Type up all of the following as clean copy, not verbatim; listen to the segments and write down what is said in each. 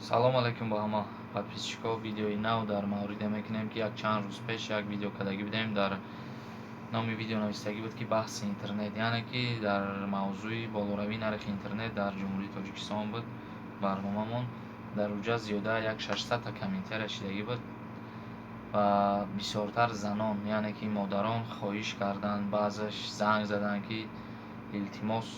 салом алайкум ба ҳама подписчикҳо. Видеои нав дар мавриде мекунем ки як чанд рӯз пеш як видео кардагӣ будем. Дар номи видео навистагӣ буд ки баҳси интернет, яъне ки дар мавзӯи болоравии нархи интернет дар ҷумҳурии Тоҷикистон буд барномамон. дар уҷа зиёда як 600 комментария шидагӣ буд ва бисёртар занон, яъне ки модарон хоҳиш карданд, баъзеаш занг заданд ки илтимос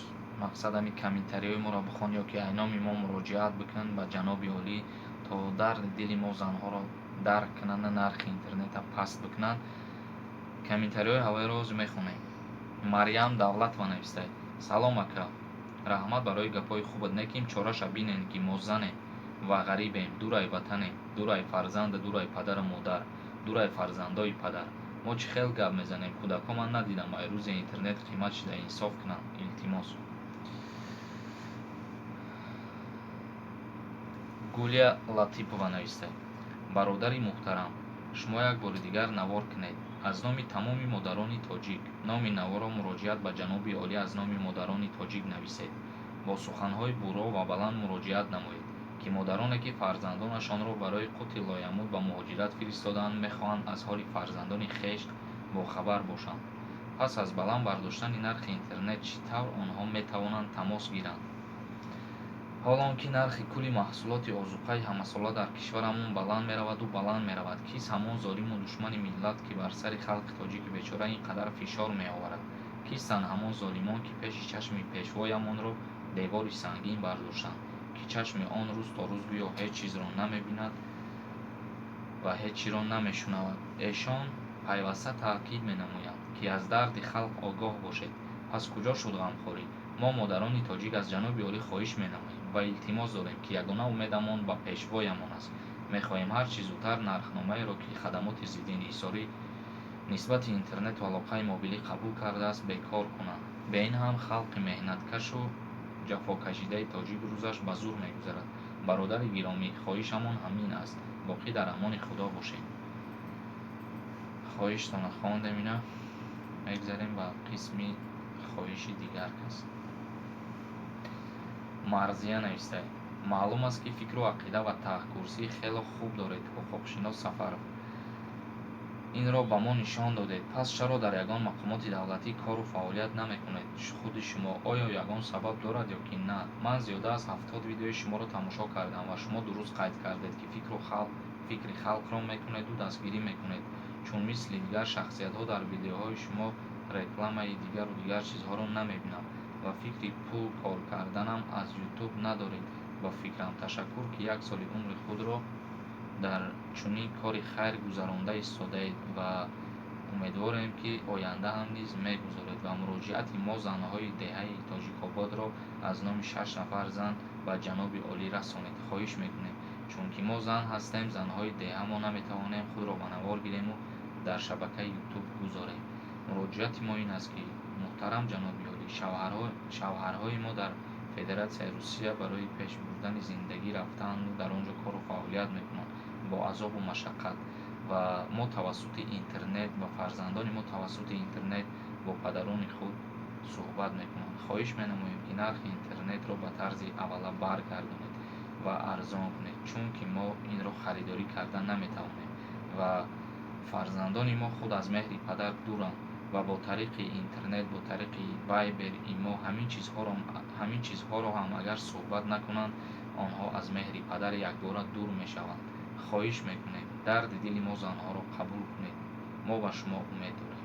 мақсад ҳами комментариҳои моро бихон ё ки айноми мо муроҷиат бикун ба ҷаноби олӣ то дарди дили мо занҳоро дарк кунанд, нархи интернета паст бикунанд. комментариҳои ҳавоиро ҳозир мехонем. Марьям Давлатова навистааст: салом ака, раҳмат барои гапҳои хубат. Неким чораша бинен ки мо занем ва ғарибем, дурай ватанем, дурай фарзанда, дурай падару модар, дурай фарзандои падар. мо чӣ хел гап мезанем? Кӯдакҳо ман надидам ай рӯзи интернет қимат шуда, инсоф кунанд, илтимос. Гулия Латипова навистааст: бародари муҳтарам, шумо як бори дигар навор кунед. аз номи тамоми модарони тоҷик номи наворо муроҷиат ба ҷаноби олӣ аз номи модарони тоҷик нависед. бо суханҳои буро ва баланд муроҷиат намоед ки модароне ки фарзандонашонро барои қути лоямуд ба муҳоҷират фиристодаанд мехоҳанд аз ҳоли фарзандони хеш бохабар бошанд. пас аз баланд бардоштани нархи интернет чӣ тавр онҳо метавонанд тамос гиранд? ҳолон ки нархи кулли маҳсулоти озуқаи ҳамасола дар кишварамон баланд мераваду баланд меравад, кист ҳамон золиму душмани миллат ки бар сари халқи тоҷики бечора ин қадар фишор меоварад? кистанд ҳамон золимон ки пеши чашми пешвоямонро девори сангин бардоштанд, ки чашми он рӯз то рӯз гӯё ҳеҷ чизро намебинад ва ҳеҷ чиро намешунавад? эшон пайваста таъкид менамоянд ки аз дарди халқ огоҳ бошед. пас куҷо шуд ғамхорӣ? мо модарони тоҷик аз ҷаноби олӣ хоҳиш менамоем ва илтимос дорем ки ягона умедамон ба пешвоямон аст. мехоҳем ҳар чӣ зудтар нархномаеро ки хадамоти зиддинҳисорӣ нисбати интернету алоқаи мобилӣ қабул кардааст бекор кунанд. ба ин ҳам халқи меҳнаткашу ҷафокашидаи тоҷик рӯзаш ба зур мегузарад. бародари гиромӣ, хоҳишамон ҳамин аст, боқӣ дар амони худо бошед. хоҳиштона хондем. ина мегзарем ба қисми хоҳиши дигар кас. марзия навистааст: маълум аст ки фикру ақида ва таҳкурсӣ хело хуб доред. ҳуқуқшинос Сафаров: инро ба мо нишон додед. пас чаро дар ягон мақомоти давлатӣ кору фаъолият намекунед? худи шумо оё ягон сабаб дорад ё ки на? ман зиёда аз 70 видеои шуморо тамошо кардам ва шумо дуруст қайд кардед ки фикри халқро мекунеду дастгирӣ мекунед, чун мисли дигар шахсиятҳо дар видеоҳои шумо рекламаи дигару дигар чизҳоро намебинам ва фикри пул кор карданам аз ютуб надоред. ба фикрам ташаккур ки як соли умри худро дар чунин кори хайр гузаронда истодаед ва умедворем ки оянда ҳам низ мегузоред ва муроҷиати мо занҳои деҳаи Тоҷикободро аз номи 6 нафар зан ба ҷаноби олӣ расонед. хоҳиш мекунем, чунки мо зан ҳастем, занҳои деҳа мо наметавонем худро ба навор гирему дар шабакаи ютуб гузорем. муроҷиати мо ин аст ки муҳтарам ҷаноби олӣ, шавҳарҳои мо дар федератсияи Русия барои пеш бурдани зиндагӣ рафтаанду дар он ҷо кору фаъолият мекунанд бо азобу машаққат ва мо тавассути интернет ба фарзандони мо тавассути интернет бо падарони худ суҳбат мекунанд. хоҳиш менамоем ки нархи интернетро ба тарзи аввала баргардонед ва арзон кунед, чунки мо инро харидорӣ карда наметавонем ва фарзандони мо худ аз меҳри падар дуранд ва бо тариқи интернет, бо тариқи вайбер, имо ҳамин чизҳоро ҳам агар суҳбат накунанд, онҳо аз меҳри падар якбора дур мешаванд. хоҳиш мекунем дарди дили мо занҳоро қабул кунед. мо ба шумо умед дорем.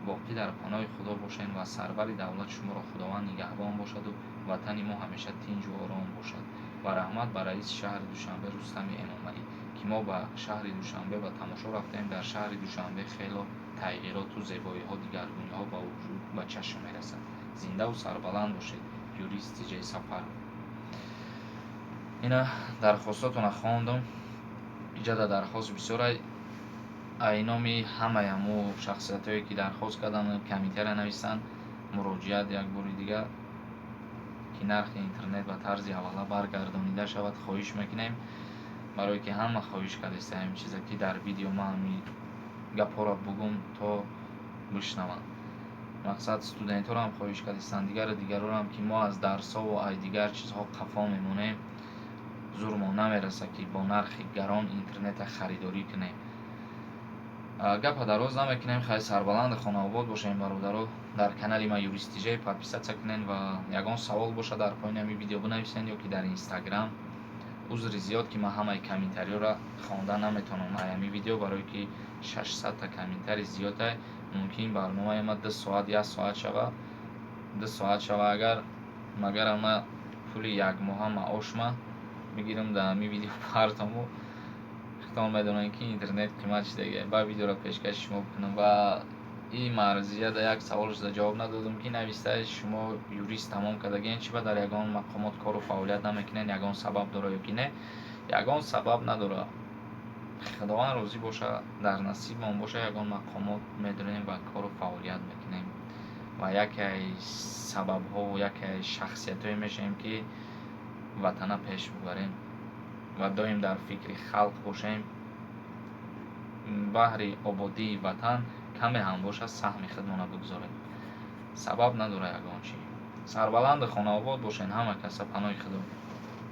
боқӣ дар паноҳи худо бошед ва сарвари давлат шуморо худованд нигаҳбон бошаду ватани мо ҳамеша тинҷу ором бошад. ва раҳмат ба раиси шаҳри Душанбе Рустами Эмомалӣ ки мо ба шаҳри Душанбе ба тамошо рафтем. дар шаҳри Душанбе хело тағйироту зебоиҳо, дигаргуниҳо ба вуҷуд ба чашм мерасад. зиндаву сарбаланд бошед. юрист Тиҷей Сафаров. ина дархостотона хондам. иҷада дархост бисёрай ай номи ҳамаяму шахсиятҳое ки дархост карданд комментария нависанд, муроҷиат як бори дигар ки нархи интернет ба тарзи аввала баргардонида шавад. хоҳиш мекунем, барое ки ҳама хоҳиш кардеста ҳамин чиза ки дар видео ман ҳамин гапҳоро бугум то бишнаванд. мақсад студентҳоро ҳам хоҳиш кардестанд, дигароро ҳам ки мо аз дарсову ай дигар чизҳо қафо мемонем. зурмон намераса, ки бо нархи гарон интернета харидорӣ кунем. Гапа дароз намекунем, хай сарбаланди Хонаобод бошем бародаро. Дар канали ма Юрист Тиҷей подписатсия кунен ва ягон савол боша дар поини ҳамин видео бинависен ё ки дар Инстаграм. Узри зиёд ки ман ҳамаи комментариёро хонда наметавонам ҳамин видео, барое ки 600 та комментари зиёд мумкин барномаи ма 2 соат 1 соат шава. 2 соат шава магар ма пули як моҳа маошма мегирам дар ҳамин видео партому. Хитон медонем ки интернет қимат шидаги ба видеоро пешкаши шумо бикунам ва ин марзия да як саволашда ҷавоб надодам ки нависта шумо юрист тамом кардаген чиба дар ягон мақомот кору фаъолият намекунед, ягон сабаб дора ё ки не? Ягон сабаб надора. Худованд розӣ боша, дар насибмон боша, ягон мақомот медорем ва кору фаъолият мекунем ва яке аз сабабҳо яке аз шахсиятҳое мешавем ки ватана пеш бибарем ва доим дар фикри халқ бошем. баҳри ободии ватан каме ҳам боша саҳми худмона бигузорем. Сабаб надора ягон чӣ. Сарбаланди Хонаобод бошен, ҳама каса паноҳи Худо.